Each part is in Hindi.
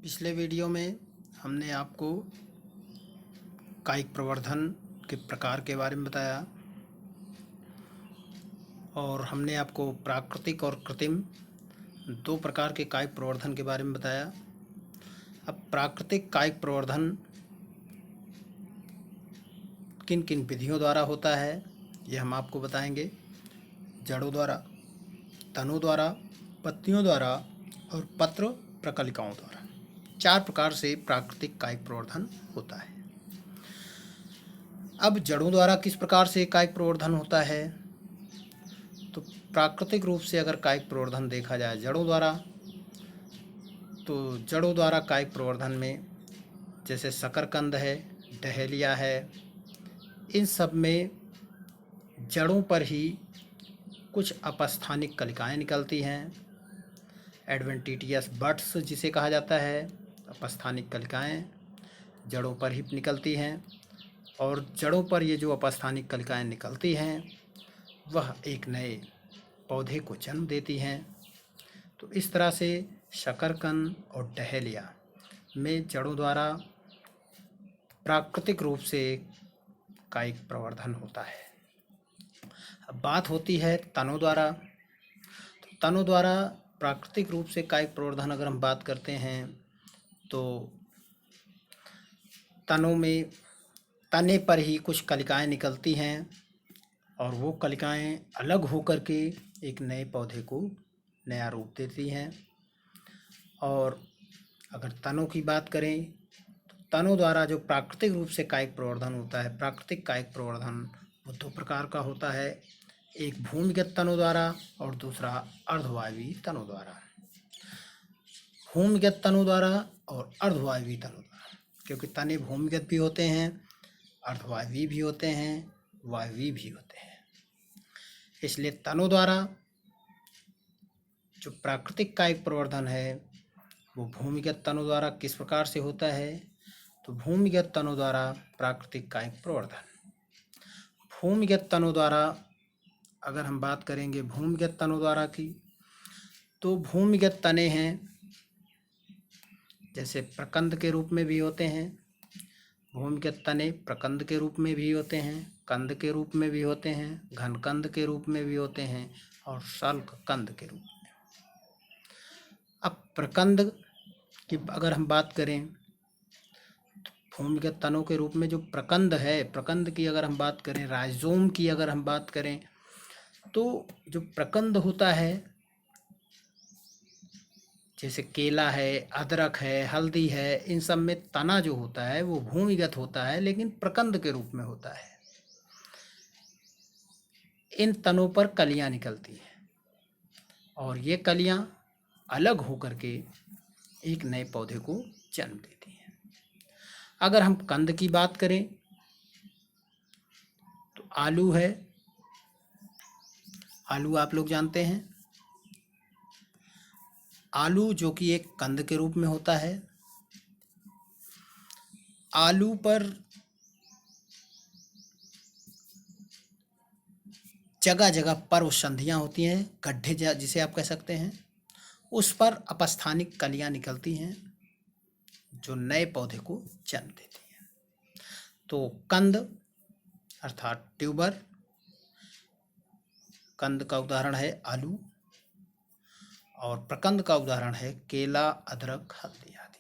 पिछले वीडियो में हमने आपको कायिक प्रवर्धन के प्रकार के बारे में बताया और हमने आपको प्राकृतिक और कृत्रिम दो प्रकार के कायिक प्रवर्धन के बारे में बताया। अब प्राकृतिक कायिक प्रवर्धन किन किन विधियों द्वारा होता है ये हम आपको बताएंगे। जड़ों द्वारा, तनों द्वारा, पत्तियों द्वारा और पत्र प्रकलिकाओं द्वारा, चार प्रकार से प्राकृतिक कायिक प्रवर्धन होता है। अब जड़ों द्वारा किस प्रकार से कायिक प्रवर्धन होता है, तो प्राकृतिक रूप से अगर कायिक प्रवर्धन देखा जाए जड़ों द्वारा, तो जड़ों द्वारा कायिक प्रवर्धन में जैसे शकरकंद है, डहेलिया है, इन सब में जड़ों पर ही कुछ अपस्थानिक कलिकाएं निकलती हैं। एडवेंटिटियस बड्स जिसे कहा जाता है, अपस्थानिक कलिकाएं जड़ों पर ही निकलती हैं और जड़ों पर ये जो अपस्थानिक कलिकाएं निकलती हैं वह एक नए पौधे को जन्म देती हैं। तो इस तरह से शकरकंद और डहेलिया में जड़ों द्वारा प्राकृतिक रूप से कायिक प्रवर्धन होता है। अब बात होती है तनों द्वारा। तो तनों द्वारा प्राकृतिक रूप से कायिक प्रवर्धन अगर हम बात करते हैं तो तनों में तने पर ही कुछ कलिकाएं निकलती हैं और वो कलिकाएं अलग होकर के एक नए पौधे को नया रूप देती हैं। और अगर तनों की बात करें तो तनों द्वारा जो प्राकृतिक रूप से कायिक प्रवर्धन होता है, प्राकृतिक कायिक प्रवर्धन वो दो प्रकार का होता है, एक भूमिगत तनों द्वारा और दूसरा अर्धवायवीय तनों द्वारा। भूमिगत तनों द्वारा और अर्धवायवीय तनों द्वारा, क्योंकि तने भूमिगत भी होते हैं, अर्धवायवीय भी होते हैं, वायवीय भी होते हैं। इसलिए तनों द्वारा जो प्राकृतिक कायिक प्रवर्धन है वो भूमिगत तनों द्वारा किस प्रकार से होता है, तो भूमिगत तनों द्वारा प्राकृतिक कायिक प्रवर्धन। भूमिगत तनों द्वारा अगर हम बात करेंगे भूमिगत तनों द्वारा की, तो भूमिगत तने हैं जैसे प्रकंद के रूप में भी होते हैं, भूमिगत तने प्रकंद के रूप में भी होते हैं, कंद के रूप में भी होते हैं, घनकंद के रूप में भी होते हैं और शल्क कंद के रूप में। अब प्रकंद की अगर हम बात करें तो भूमिगत तनों के रूप में जो प्रकंद है, प्रकंद की अगर हम बात करें, राइजोम की अगर हम बात करें, तो जो प्रकंद होता है जैसे केला है, अदरक है, हल्दी है, इन सब में तना जो होता है वो भूमिगत होता है लेकिन प्रकंद के रूप में होता है। इन तनों पर कलियां निकलती हैं और ये कलियां अलग होकर के एक नए पौधे को जन्म देती हैं। अगर हम कंद की बात करें तो आलू है, आलू आप लोग जानते हैं, आलू जो कि एक कंद के रूप में होता है। आलू पर जगह जगह पर्व संधियां होती हैं, गड्ढे जिसे आप कह सकते हैं, उस पर अपस्थानिक कलियां निकलती हैं जो नए पौधे को जन्म देती हैं। तो कंद अर्थात ट्यूबर, कंद का उदाहरण है आलू और प्रकंद का उदाहरण है केला, अदरक, हल्दी आदि।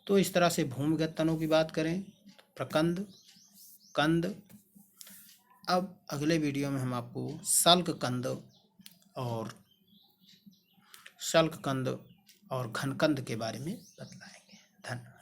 तो इस तरह से भूमिगत तनों की बात करें तो प्रकंद, कंद। अब अगले वीडियो में हम आपको शल्ककंद और घनकंद के बारे में बतलाएंगे। धन्यवाद।